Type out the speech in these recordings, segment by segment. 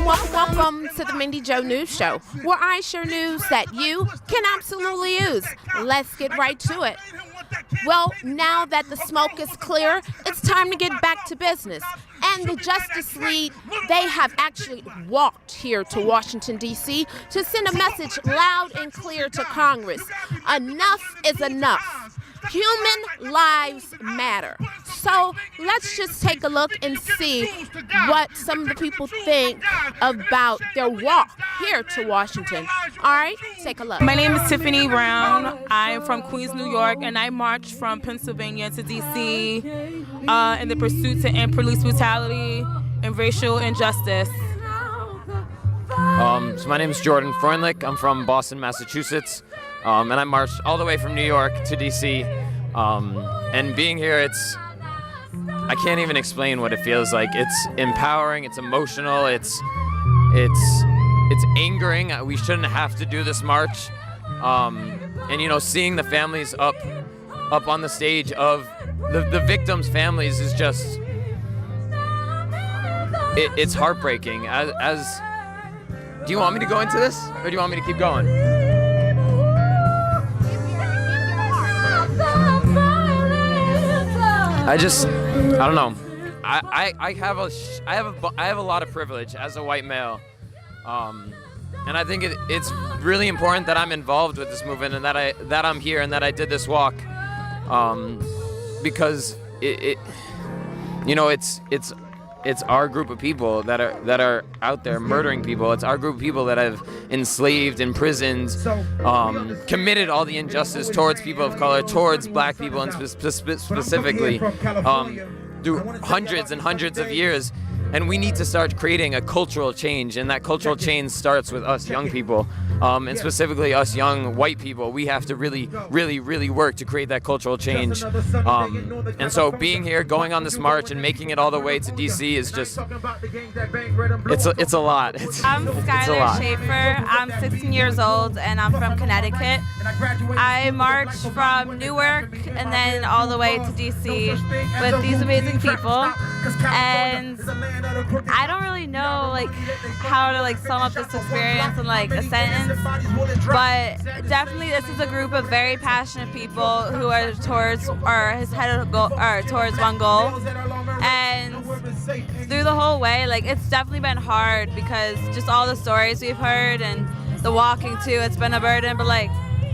Welcome to the Mindy Jo News Show, where I share news that you can absolutely use. Let's get right to it. Well, now that the smoke is clear, it's time to get back to business. And the Justice League, they have actually walked here to Washington, D.C. to send a message loud and clear to Congress. Enough is enough. Human lives matter. So let's just take a look and see what some of the people think about their walk here to Washington. All right, take a look. My name is Tiffany Brown. I'm from Queens, New York, and I marched from Pennsylvania to D.C. In the pursuit to end police brutality and racial injustice. So my name is Jordan Freundlich. I'm from Boston, Massachusetts, and I marched all the way from New York to D.C. And being here, I can't even explain what it feels like. It's empowering, it's emotional, it's angering. We shouldn't have to do this march. And you know, seeing the families up on the stage of the victims' families is just, it's heartbreaking. Do you want me to go into this, or do you want me to keep going? I don't know. I have a lot of privilege as a white male, and I think it's really important that I'm involved with this movement and that I'm here and that I did this walk, because it's our group of people that are out there murdering people. It's our group of people that have enslaved, imprisoned, committed all the injustice towards people of color, towards black people, and specifically through hundreds and hundreds of years. And we need to start creating a cultural change, and that cultural change starts with us young people, and specifically us young white people. We have to really, really, really work to create that cultural change. And so being here, going on this march, and making it all the way to DC is just, it's a lot. I'm Skylar Schaefer. I'm 16 years old, and I'm from Connecticut. I marched from Newark and then all the way to DC with these amazing people. And I don't really know how to sum up this experience in a sentence, but definitely this is a group of very passionate people who are towards one goal. And through the whole way, it's definitely been hard because just all the stories we've heard and the walking too, it's been a burden. But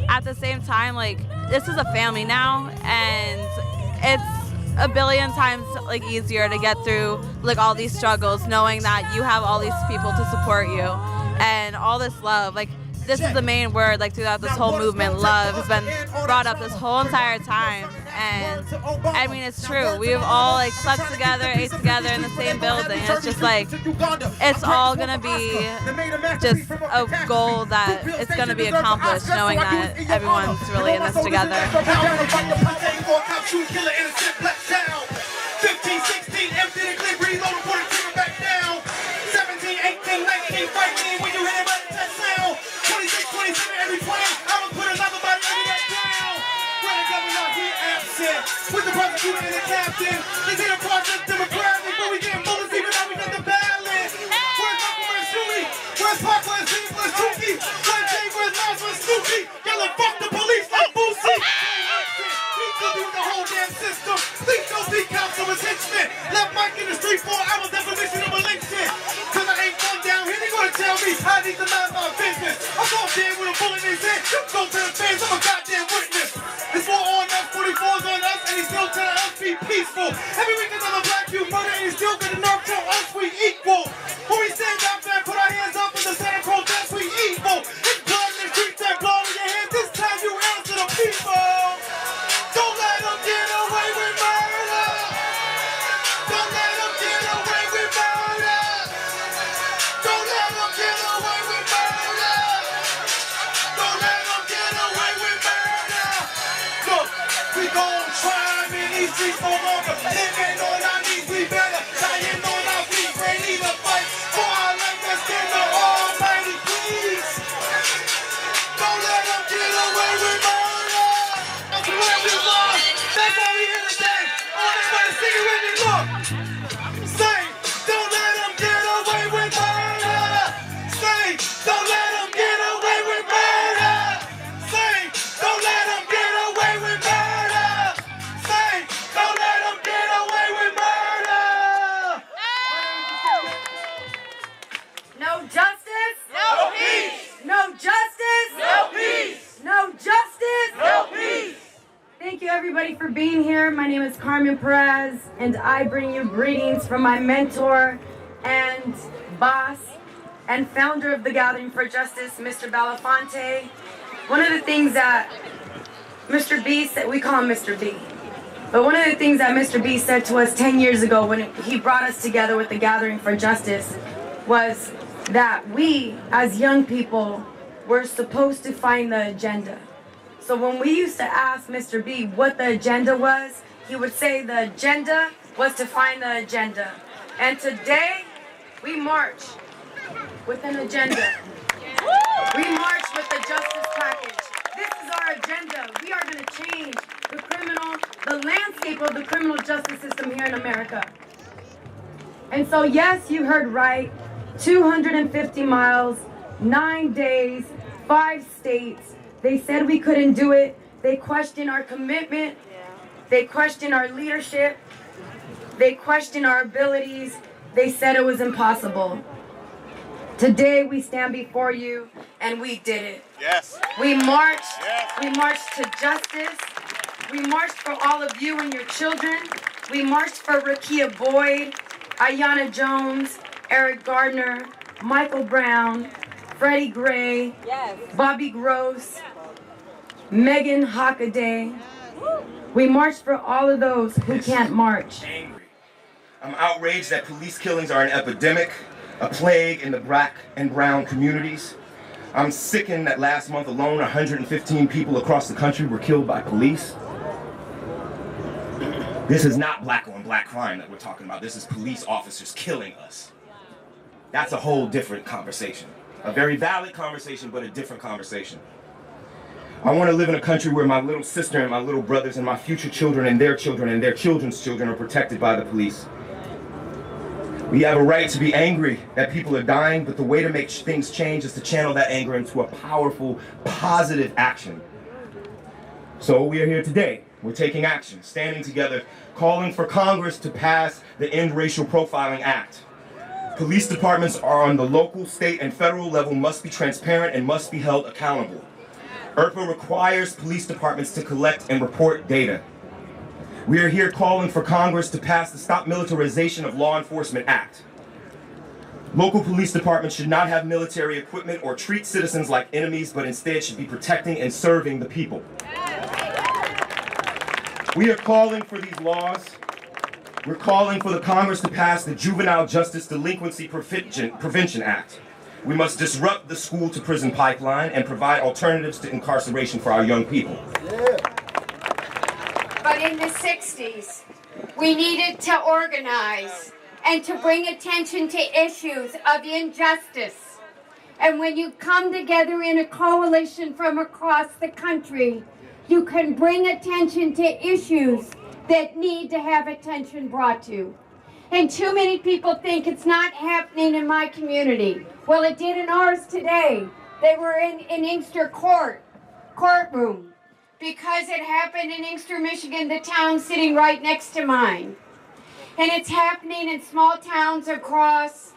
at the same time, this is a family now, and it's a billion times easier to get through all these struggles, knowing that you have all these people to support you and all this love. This is the main word throughout this whole movement. Love has been brought up this whole entire time, and I mean, it's true. We've all slept together, ate together in the same building. It's just it's all gonna be just a goal that it's gonna be accomplished, knowing that everyone's really in this together. 15, 16, empty the clip, reload and put it to the back down. 17, 18, 19, fight me when you hit it right that sound. 26, 27, every plan, I'ma put another body under that down. Where the governor here absent, with the prosecutor and the captain. They see the process democratic, but we getting bullets even though we got the balance. Where's Michael, where's Julie? Where's Pac, where's Zeke, where's Tukey? Where's Jay, where's Nas, where's Snoopy? Y'all fuck the police like Boosie. The whole damn system. Please don't be counsel as henchmen. Left Mike in the street 4 hours, definition of a lynching. Cause I ain't gone down here, they gonna tell me I need to mind my business. I'm going there with a bullet in his head. You go to the fans, I'm a goddamn witness. It's war on us, 44's on us, and he's still telling us be peaceful. Every week another black youth murder, and he's still gonna nerve tell us we equal. When we stand up there, put our hands up in the Santa protest, we evil. It's blood in the streets and blood in your hands. This time you answer the people. Don't let them get away with murder. Don't let them get away with murder. Don't let them get away with murder. Don't let them get away with murder. Look, we gon' try in these streets no longer. Living on our knees, we better. Dying on our feet, ready to fight for our life. Let's get the almighty peace. Don't let them get away with murder. That's where we are. That's why we here today. I want everybody to sing it with me. Look. Say, don't let them get away with murder. everybody for being here. My name is Carmen Perez, and I bring you greetings from my mentor and boss and founder of the Gathering for Justice, Mr. Belafonte. One of the things that Mr. B said, we call him Mr. B, but one of the things that Mr. B said to us 10 years ago when he brought us together with the Gathering for Justice was that we, as young people, were supposed to find the agenda. So when we used to ask Mr. B what the agenda was, he would say the agenda was to find the agenda. And today, we march with an agenda. We march with the justice package. This is our agenda. We are going to change the landscape of the criminal justice system here in America. And so yes, you heard right, 250 miles, 9 days, 5 states. They said we couldn't do it. They questioned our commitment. They questioned our leadership. They questioned our abilities. They said it was impossible. Today we stand before you and we did it. Yes. We marched. Yes. We marched to justice. We marched for all of you and your children. We marched for Rakia Boyd, Ayanna Jones, Eric Gardner, Michael Brown, Freddie Gray, Yes. Bobby Gross, Megan Hockaday. We marched for all of those who can't march. Angry. I'm outraged that police killings are an epidemic, a plague in the black and brown communities. I'm sickened that last month alone, 115 people across the country were killed by police. This is not black on black crime that we're talking about. This is police officers killing us. That's a whole different conversation. A very valid conversation, but a different conversation. I want to live in a country where my little sister and my little brothers and my future children and their children's children are protected by the police. We have a right to be angry that people are dying, but the way to make things change is to channel that anger into a powerful, positive action. So we are here today. We're taking action, standing together, calling for Congress to pass the End Racial Profiling Act. Police departments are on the local, state, and federal level must be transparent and must be held accountable. IRPA requires police departments to collect and report data. We are here calling for Congress to pass the Stop Militarization of Law Enforcement Act. Local police departments should not have military equipment or treat citizens like enemies, but instead should be protecting and serving the people. We are calling for these laws. We're calling for the Congress to pass the Juvenile Justice Delinquency Prevention Act. We must disrupt the school-to-prison pipeline and provide alternatives to incarceration for our young people. But in the 60s, we needed to organize and to bring attention to issues of injustice. And when you come together in a coalition from across the country, you can bring attention to issues that need to have attention brought to. And too many people think it's not happening in my community. Well, it did in ours today. They were in Inkster courtroom because it happened in Inkster, Michigan, the town sitting right next to mine. And it's happening in small towns across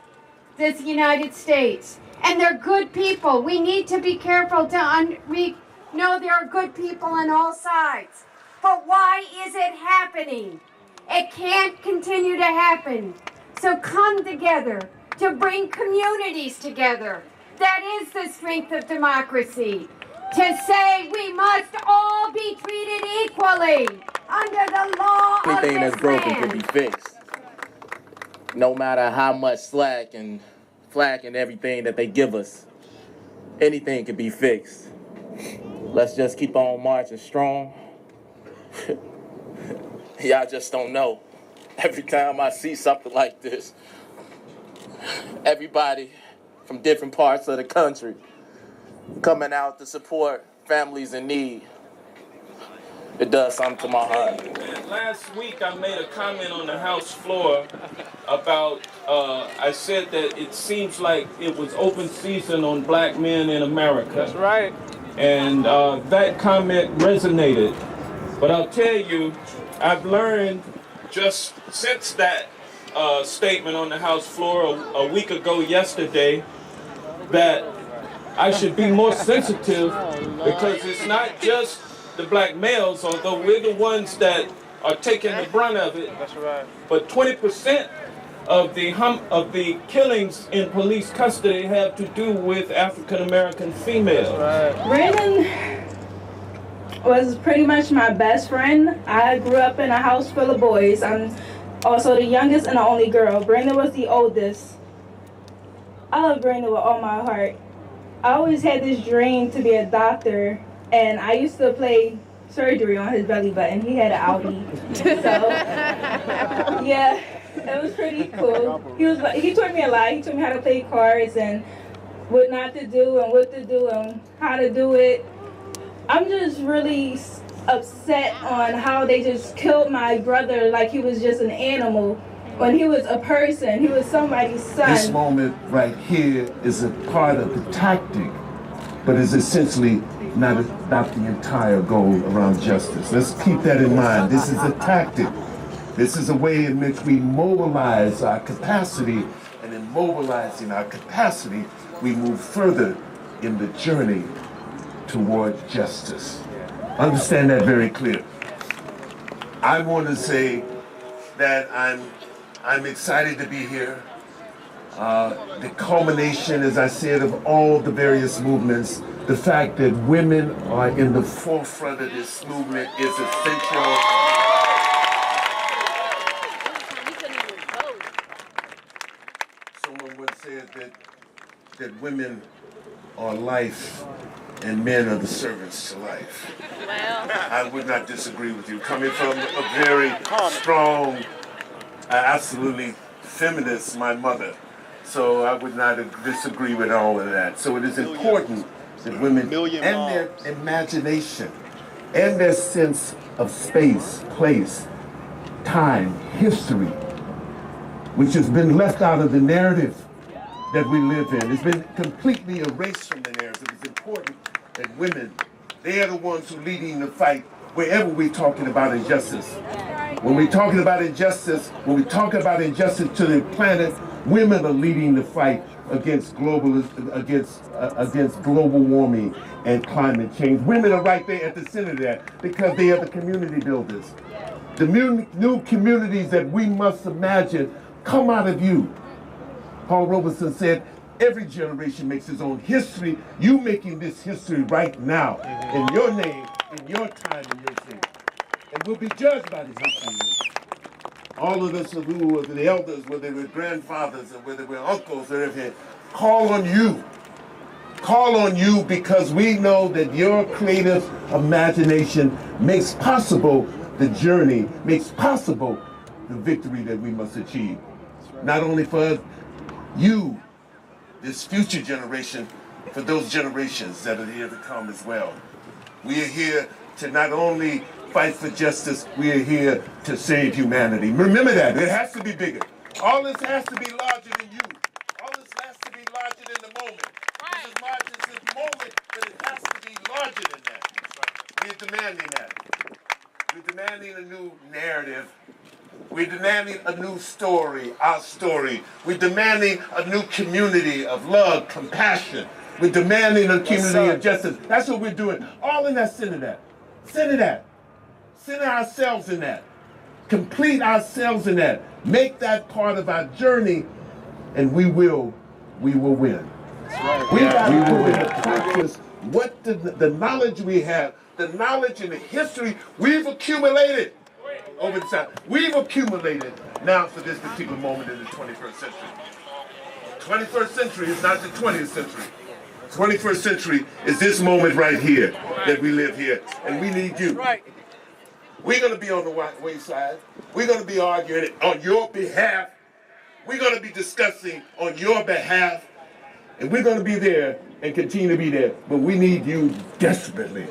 this United States. And they're good people. We need to be careful to we know there are good people on all sides. But why is it happening? It can't continue to happen. So come together to bring communities together. That is the strength of democracy. To say we must all be treated equally under the law of this land. Anything that's broken can be fixed. No matter how much slack and flack and everything that they give us, anything can be fixed. Let's just keep on marching strong. Y'all just don't know. Every time I see something like this, everybody from different parts of the country coming out to support families in need, it does something to my heart. Last week I made a comment on the House floor about, I said that it seems like it was open season on black men in America. That's right. And that comment resonated. But I'll tell you, I've learned just since that statement on the House floor a week ago yesterday that I should be more sensitive because it's not just the black males, although we're the ones that are taking the brunt of it. That's right. But 20% of the killings in police custody have to do with African American females. That's right. Brandon was pretty much my best friend. I grew up in a house full of boys. I'm also the youngest and the only girl. Brandon was the oldest. I love Brandon with all my heart. I always had this dream to be a doctor, and I used to play surgery on his belly button. He had an Audi. So, yeah, it was pretty cool. He taught me a lot. He taught me how to play cards and what not to do and what to do and how to do it. I'm just really upset on how they just killed my brother like he was just an animal when he was a person. He was somebody's son. This moment right here is a part of the tactic, but is essentially not the entire goal around justice. Let's keep that in mind. This is a tactic. This is a way in which we mobilize our capacity, and in mobilizing our capacity, we move further in the journey toward justice. Understand that very clear. I want to say that I'm excited to be here. The culmination, as I said, of all the various movements, the fact that women are in the forefront of this movement is essential. Someone once said that women are life and men are the servants to life. Well, I would not disagree with you. Coming from a very strong, absolutely feminist, my mother. So I would not disagree with all of that. So it is important that women and their imagination and their sense of space, place, time, history, which has been left out of the narrative that we live in. It's been completely erased from the narrative. It's important that women, they are the ones who are leading the fight wherever we're talking about injustice. When we're talking about injustice, when we talk about injustice to the planet, women are leading the fight against global warming and climate change. Women are right there at the center of that because they are the community builders. The new communities that we must imagine come out of you. Paul Robeson said, every generation makes its own history. You making this history right now in your name, in your time, in your city. And we'll be judged by this history. All of us who are the elders, whether we're grandfathers or whether we're uncles or everything, call on you. Call on you because we know that your creative imagination makes possible the journey, makes possible the victory that we must achieve. Not only for you, this future generation, for those generations that are here to come as well. We are here to not only fight for justice, we are here to save humanity. Remember that, it has to be bigger. All this has to be larger than you. All this has to be larger than the moment. Right. This is larger than this moment, but it has to be larger than that. We're demanding that. We're demanding a new narrative. We're demanding a new story, our story. We're demanding a new community of love, compassion. We're demanding a community of justice. That's what we're doing. All in that, center that. Center that. Center ourselves in that. Complete ourselves in that. Make that part of our journey, and we will win. That's right. We will win. Practice what the knowledge we have, the knowledge and the history we've accumulated over the time. We've accumulated now for this particular moment in the 21st century. 21st century is not the 20th century. 21st century is this moment right here that we live here, and we need you. We're going to be on the wayside. We're going to be arguing on your behalf. We're going to be discussing on your behalf, and we're going to be there and continue to be there, but we need you desperately.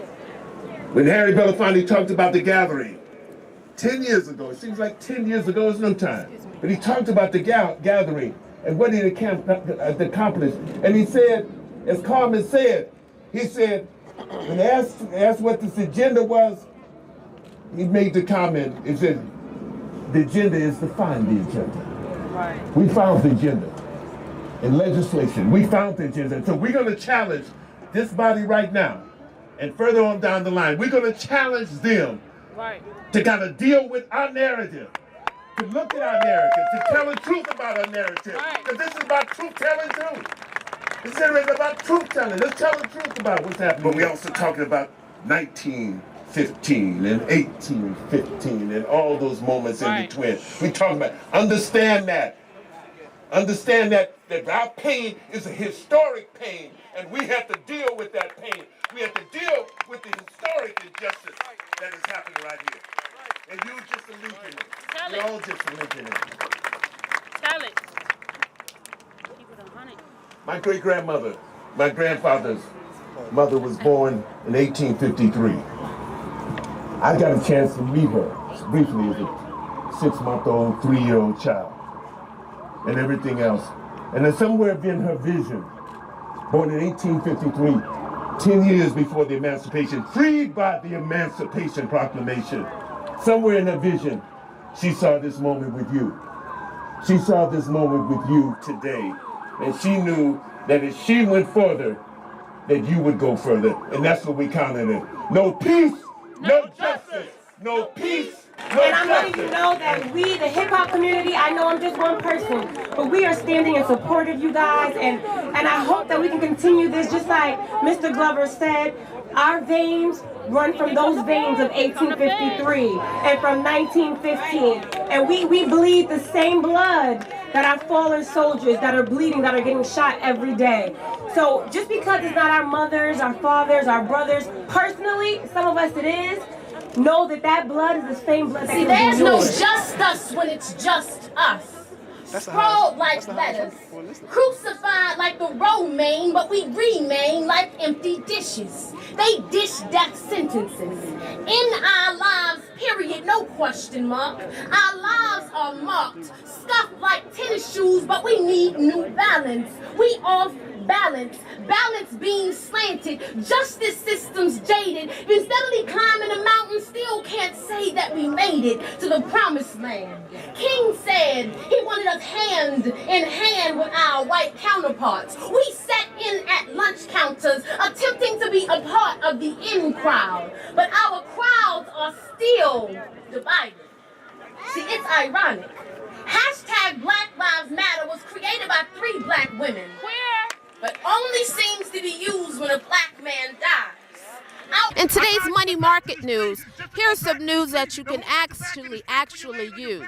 When Harry Belafonte talked about the gathering, 10 years ago, it seems like 10 years ago is no time, but he talked about the gathering and what he accomplished. And he said, as Carmen said, he said, when asked what this agenda was, he made the comment, he said, the agenda is to find the agenda. Right. We found the agenda in legislation. We found the agenda. So we're going to challenge this body right now and further on down the line. We're going to challenge them to kind of deal with our narrative, to look at our narrative, to tell the truth about our narrative. Because this is about truth-telling too. This is about truth-telling. Let's tell the truth about what's happening. But we're also talking about 1915 and 1815 and all those moments in between. We talking about, understand that our pain is a historic pain, and we have to deal with that pain. We have to deal with the historic injustice that is happening right here. And you just a link in it. You're all just a link in it. Tell it. Keep it 100. My great-grandmother, my grandfather's mother, was born in 1853. I got a chance to meet her briefly as a 6-month-old, 3-year-old child, and everything else. And then somewhere in her vision, born in 1853, 10 years before the emancipation, freed by the Emancipation Proclamation, somewhere in her vision, she saw this moment with you. She saw this moment with you today. And she knew that if she went further, that you would go further. And that's what we counted in. No peace, no justice. No peace, no And I'm letting justice. you know that we, the hip-hop community, I know I'm just one person, but we are standing in support of you guys, and I hope that we can continue this, just like Mr. Glover said. Our veins run from those veins of 1853 and from 1915, and we bleed the same blood that our fallen soldiers that are bleeding, that are getting shot every day. So just because it's not our mothers, our fathers, our brothers, personally, some of us it is, know that that blood is the same blood that See, there's no just us when it's just us. Scrawled like letters, crucified like the Romaine, but we remain like empty dishes. They dish death sentences. In our lives, period, no question mark. Our lives are marked, scuffed like tennis shoes, but we need new balance. We off balance, balance being slanted, justice systems jaded, been steadily climbing a mountain, still can't say that we made it to the promised land. King said he wanted us hand in hand with our white counterparts. We sat in at lunch counters, attempting to be a part of the in crowd, but our crowds are still divided. See, it's ironic. Hashtag Black Lives Matter was created by 3 black women. But only seems to be used when a black man dies. In today's money market news, here's some news that you can actually use.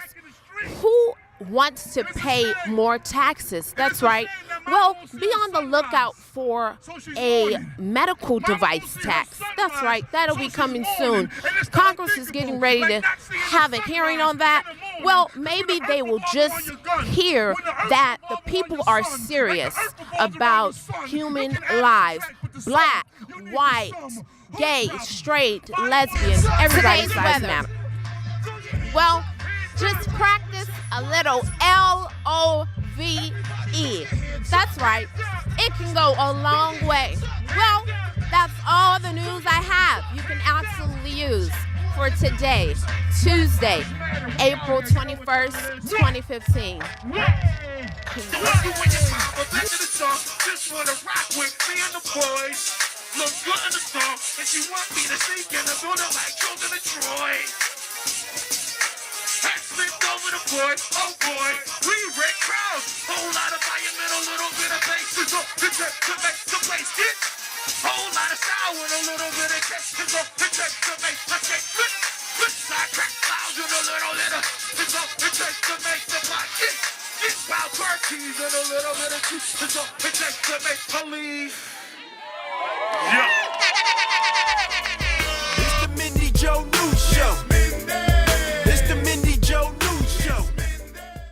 Who wants to pay more taxes? That's right. Well, be on the lookout for a medical device tax. That's right. That'll be coming soon. Congress is getting ready to have a hearing on that. Well, maybe they will just hear that the people are serious about human lives. Black, white, gay, straight, lesbian, everybody's lives matter. Well, just practice a little LOVE. That's right. It can go a long way. Well, that's all the news I have you can absolutely use for today, Tuesday, April 21st, 2015. Look good in the song, and she want me to sing in the building like children of Troy. Hat flipped over the board, oh boy, we wreck crowds. Whole lot of volume and a little bit of bass. To make the place get. Whole lot of sound with a little bit of catch. To make the shake flip side crack clouds and a little litter. To make the pot get wild turkeys and a little bit of juice. To make police. Yeah.